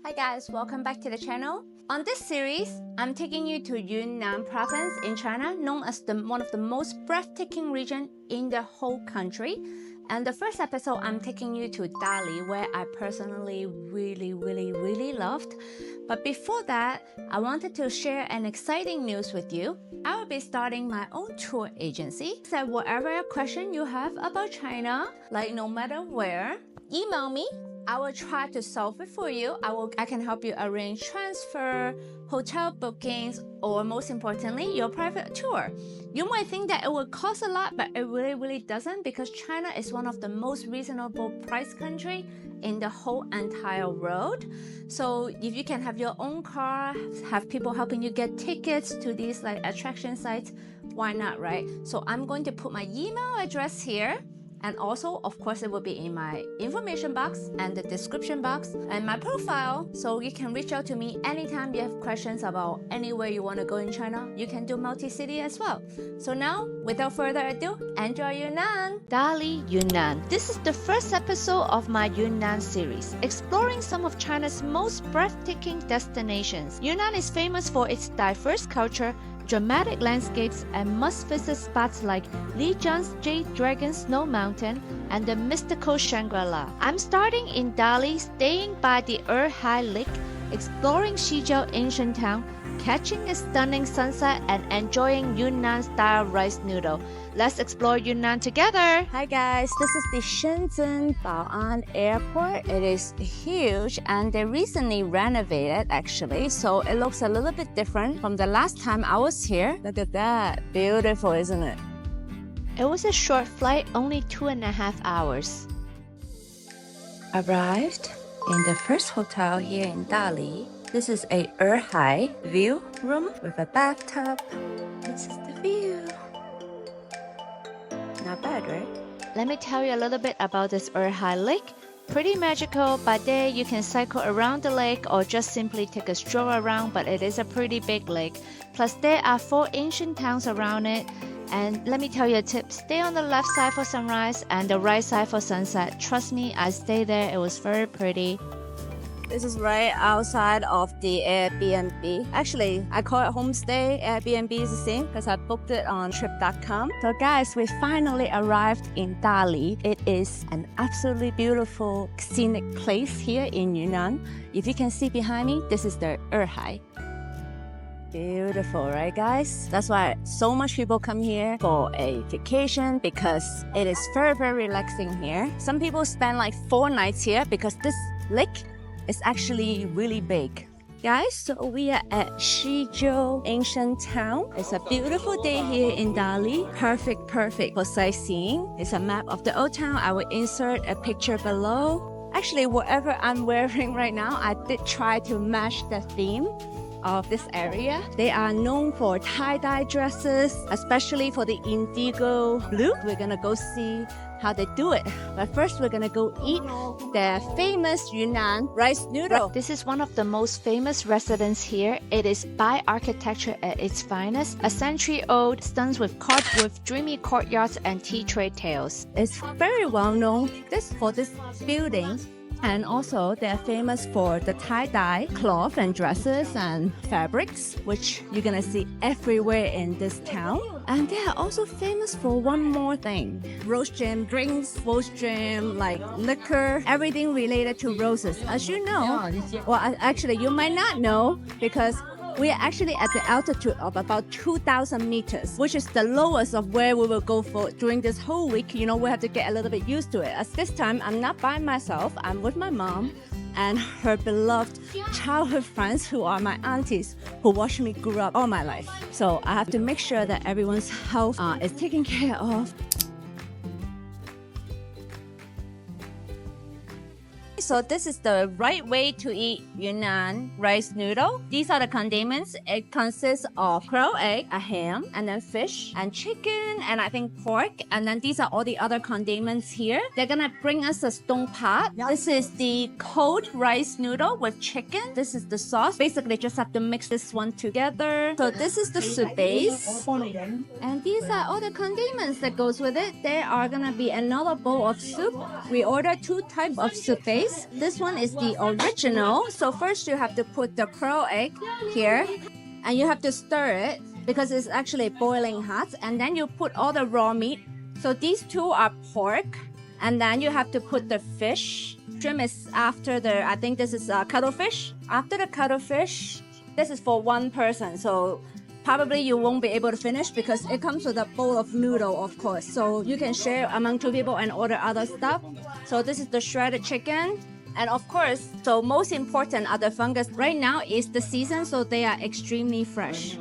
Hi guys, welcome back to the channel. On this series, I'm taking you to Yunnan province in China, known as one of the most breathtaking region in the whole country. And the first episode, I'm taking you to Dali, where I personally really loved. But before that, I wanted to share an exciting news with you. I will be starting my own tour agency. So whatever question you have about China, like no matter where, email me. I will try to solve it for you. I can help you arrange transfer, hotel bookings, or most importantly, your private tour. You might think that it will cost a lot, but it really doesn't, because China is one of the most reasonable price country in the whole entire world. So if you can have your own car, have people helping you get tickets to these like attraction sites, why not, right? So I'm going to put my email address here. And also, of course, it will be in my information box and the description box and my profile. So you can reach out to me anytime you have questions about anywhere you want to go in China. You can do multi-city as well. So now, without further ado, enjoy Yunnan! Dali, Yunnan. This is the first episode of my Yunnan series, exploring some of China's most breathtaking destinations. Yunnan is famous for its diverse culture, dramatic landscapes, and must-visit spots like Lijiang's Jade Dragon Snow Mountain and the mystical Shangri-La. I'm starting in Dali, staying by the Erhai Lake, exploring Xizhou Ancient Town, catching a stunning sunset, and enjoying Yunnan-style rice noodle. Let's explore Yunnan together! Hi guys, this is the Shenzhen Bao'an Airport. It is huge and they recently renovated actually, so it looks a little bit different from the last time I was here. Look at that, beautiful, isn't it? It was a short flight, only 2.5 hours. Arrived in the first hotel here in Dali. This is a Erhai view room with a bathtub. This is the view. Not bad, right? Let me tell you a little bit about this Erhai Lake. Pretty magical. By day, you can cycle around the lake or just simply take a stroll around, but it is a pretty big lake. Plus, there are 4 ancient towns around it. And let me tell you a tip, stay on the left side for sunrise and the right side for sunset. Trust me, I stayed there. It was very pretty. This is right outside of the Airbnb. Actually, I call it homestay. Airbnb is the same because I booked it on trip.com. So guys, we finally arrived in Dali. It is an absolutely beautiful scenic place here in Yunnan. If you can see behind me, this is the Erhai. Beautiful, right guys? That's why so much people come here for a vacation, because it is very relaxing here. Some people spend like 4 nights here because this lake is actually really big. Guys, so we are at Xizhou Ancient Town. It's a beautiful day here in Dali. Perfect for sightseeing. It's a map of the old town. I will insert a picture below. Actually, whatever I'm wearing right now, I did try to match the theme of this area. They are known for tie-dye dresses, especially for the indigo blue. We're gonna go see how they do it. But first, we're gonna go eat their famous Yunnan rice noodle. This is one of the most famous residents here. It is by architecture at its finest. A century-old, stuns with dreamy courtyards and tea tray tails. It's very well known for this building. And also, they're famous for the tie-dye cloth and dresses and fabrics, which you're gonna see everywhere in this town. And they are also famous for one more thing: rose jam drinks, rose jam like liquor, everything related to roses. As you know, well, actually, you might not know, because we are actually at the altitude of about 2,000 meters, which is the lowest of where we will go for during this whole week. You know, we have to get a little bit used to it. As this time, I'm not by myself. I'm with my mom and her beloved childhood friends, who are my aunties, who watched me grow up all my life. So I have to make sure that everyone's health is taken care of. So this is the right way to eat Yunnan rice noodle. These are the condiments. It consists of quail egg, a ham, and then fish and chicken, and I think pork. And then these are all the other condiments here. They're gonna bring us a stone pot. This is the cold rice noodle with chicken. This is the sauce. Basically, just have to mix this one together. So this is the soup base. And these are all the condiments that goes with it. There are gonna be another bowl of soup. We ordered 2 types of soup base. guys. This one is the original. So first you have to put the pearl egg here and you have to stir it because it's actually boiling hot, and then you put all the raw meat. So these two are pork, and then you have to put the fish. Shrimp is after the, I think this is cuttlefish. After the cuttlefish, this is for one person, so probably you won't be able to finish because it comes with a bowl of noodle, of course. So you can share among two people and order other stuff. So this is the shredded chicken. And of course, so most important are the fungus. Right now is the season, so they are extremely fresh.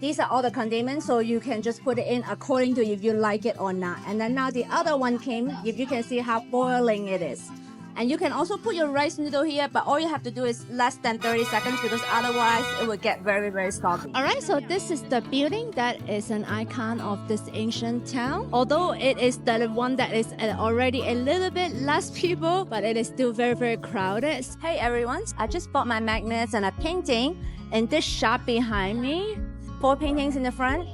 These are all the condiments, so you can just put it in according to if you like it or not. And then now the other one came, if you can see how boiling it is. And you can also put your rice noodle here, but all you have to do is less than 30 seconds because otherwise it will get very, very soggy. Alright, so this is the building that is an icon of this ancient town. Although it is the one that is already a little bit less people, but it is still very, very crowded. Hey everyone, I just bought my magnets and a painting in this shop behind me. 4 paintings in the front.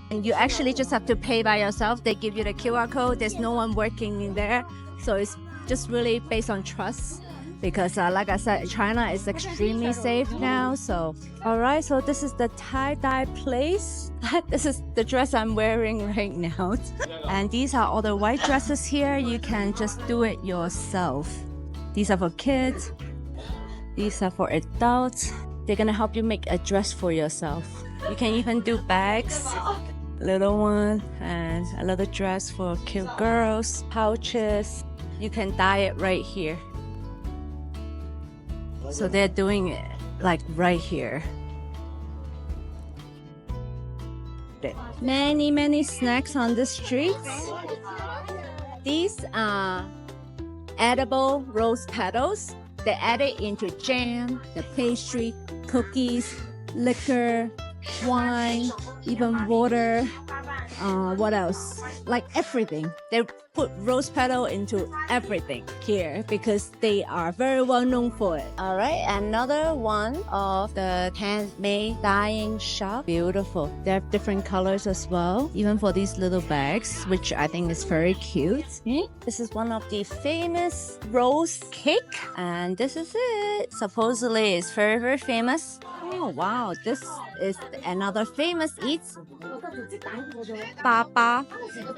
And you actually just have to pay by yourself. They give you the QR code. There's no one working in there. So it's just really based on trust because like I said, China is extremely safe now. So alright, so this is the tie-dye place. This is the dress I'm wearing right now. And these are all the white dresses here. You can just do it yourself. These are for kids. These are for adults. They're gonna help you make a dress for yourself. You can even do bags, little one, and a little dress for cute girls, pouches. You can dye it right here. So they're doing it like right here. Many snacks on the streets. These are edible rose petals. They add it into jam, the pastry, cookies, liquor, wine, even water. What else? Like everything. They put rose petal into everything here because they are very well known for it. Alright, another one of the handmade dyeing shop. Beautiful. They have different colors as well, even for these little bags, which I think is very cute. This is one of the famous rose cake, and this is it. Supposedly it's very, very famous. Oh wow, this is another famous eat. Papa.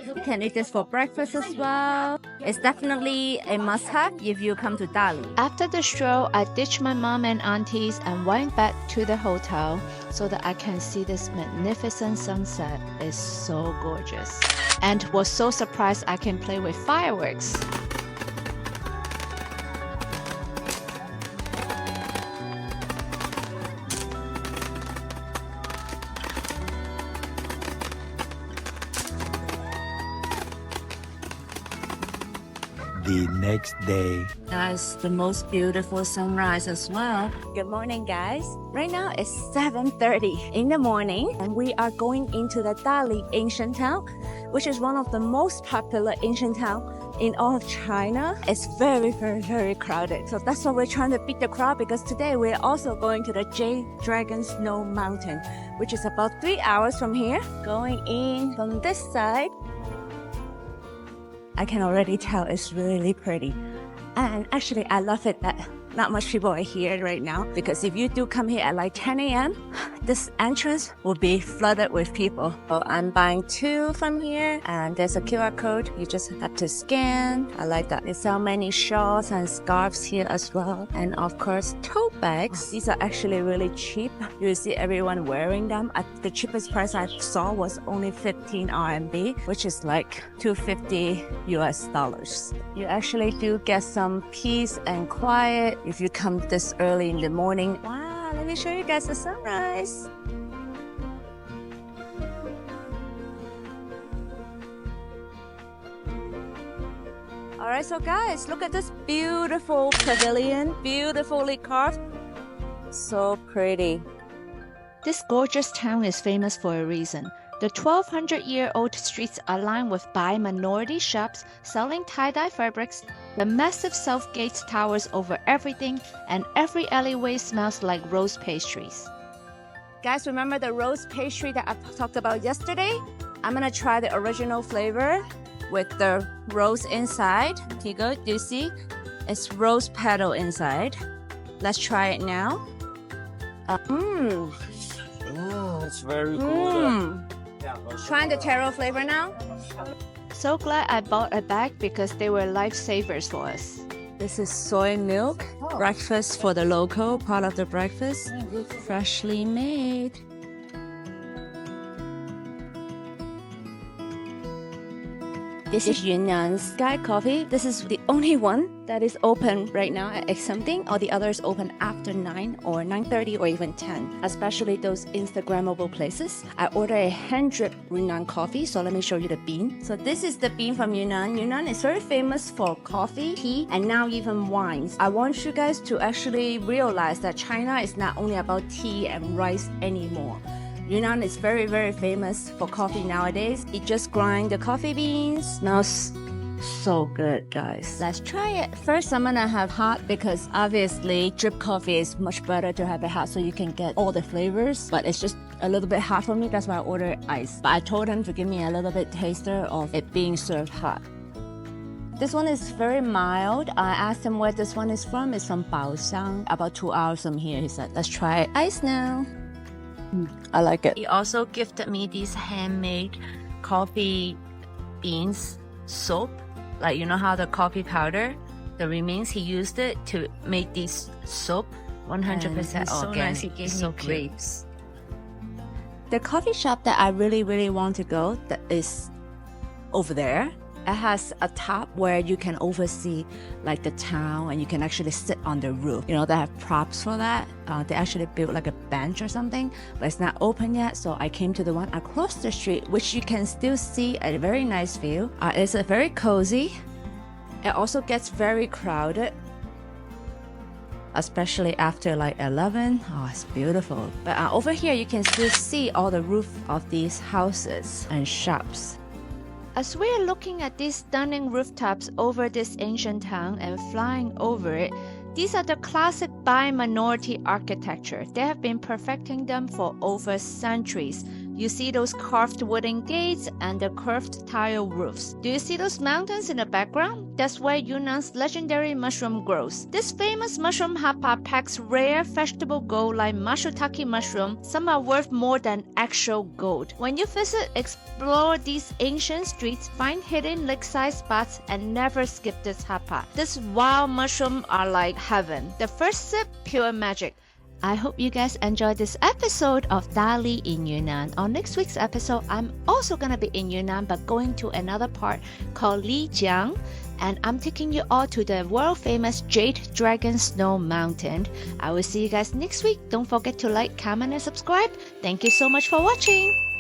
You can eat this for breakfast as well. It's definitely a must-have if you come to Dali. After the stroll, I ditched my mom and aunties and went back to the hotel so that I can see this magnificent sunset. It's so gorgeous. And was so surprised I can play with fireworks. The next day. That's the most beautiful sunrise as well. Good morning, guys. Right now it's 7:30 in the morning and we are going into the Dali Ancient Town, which is one of the most popular ancient towns in all of China. It's very, very crowded. So that's why we're trying to beat the crowd because today we're also going to the Jade Dragon Snow Mountain, which is about 3 hours from here. Going in from this side, I can already tell it's really pretty. And actually, I love it that not much people are here right now because if you do come here at like 10 a.m., this entrance will be flooded with people. So I'm buying 2 from here and there's a QR code. You just have to scan. I like that. They sell many shawls and scarves here as well. And of course, tote bags. These are actually really cheap. You see everyone wearing them. The cheapest price I saw was only 15 RMB, which is like $250 US. You actually do get some peace and quiet if you come this early in the morning. Wow, let me show you guys the sunrise. Alright, so guys, look at this beautiful pavilion, beautifully carved. So pretty. This gorgeous town is famous for a reason. The 1,200-year-old streets are lined with minority shops selling tie-dye fabrics. The massive South Gate towers over everything, and every alleyway smells like rose pastries. Guys, remember the rose pastry that I talked about yesterday? I'm gonna try the original flavor with the rose inside. Here you go, do you see? It's rose petal inside. Let's try it now. It's very good. Trying the taro flavor now. So glad I bought a bag because they were lifesavers for us. This is soy milk, breakfast for the local, part of the breakfast, freshly made. This is Yunnan Sky Coffee. This is the only one that is open right now at 8 something. All the others open after 9 or 9:30 or even 10, especially those Instagrammable places. I ordered a 100 Yunnan coffee, so let me show you the bean. So this is the bean from Yunnan. Yunnan is very famous for coffee, tea, and now even wines. I want you guys to actually realize that China is not only about tea and rice anymore. Yunnan is very, very famous for coffee nowadays. It just grind the coffee beans. Smells so good, guys. Let's try it. First, I'm gonna have hot because obviously drip coffee is much better to have it hot so you can get all the flavors. But it's just a little bit hot for me. That's why I ordered ice. But I told him to give me a little bit taster of it being served hot. This one is very mild. I asked him where this one is from. It's from Baoxiang, about 2 hours from here. He said, let's try it. Ice now. I like it. He also gifted me these handmade coffee beans soap. Like, you know how the coffee powder, the remains, he used it to make this soap. 100% so organic. nice. He gave So me cute. grapes. The coffee shop that I really want to go, that is over there. It has a top where you can oversee like the town and you can actually sit on the roof. You know, they have props for that. They actually built like a bench or something, but it's not open yet. So I came to the one across the street, which you can still see a very nice view. It's a very cozy. It also gets very crowded, especially after like 11. Oh, it's beautiful. But over here, you can still see all the roof of these houses and shops. As we are looking at these stunning rooftops over this ancient town and flying over it, these are the classic bi-minority architecture. They have been perfecting them for over centuries. You see those carved wooden gates and the curved tile roofs. Do you see those mountains in the background? That's where Yunnan's legendary mushroom grows. This famous mushroom hapa packs rare vegetable gold like mashutake mushroom. Some are worth more than actual gold. When you visit, explore these ancient streets, find hidden lakeside spots, and never skip this hapa. These wild mushrooms are like heaven. The first sip, pure magic. I hope you guys enjoyed this episode of Dali in Yunnan. On next week's episode, I'm also going to be in Yunnan, but going to another part called Lijiang. And I'm taking you all to the world-famous Jade Dragon Snow Mountain. I will see you guys next week. Don't forget to like, comment, and subscribe. Thank you so much for watching.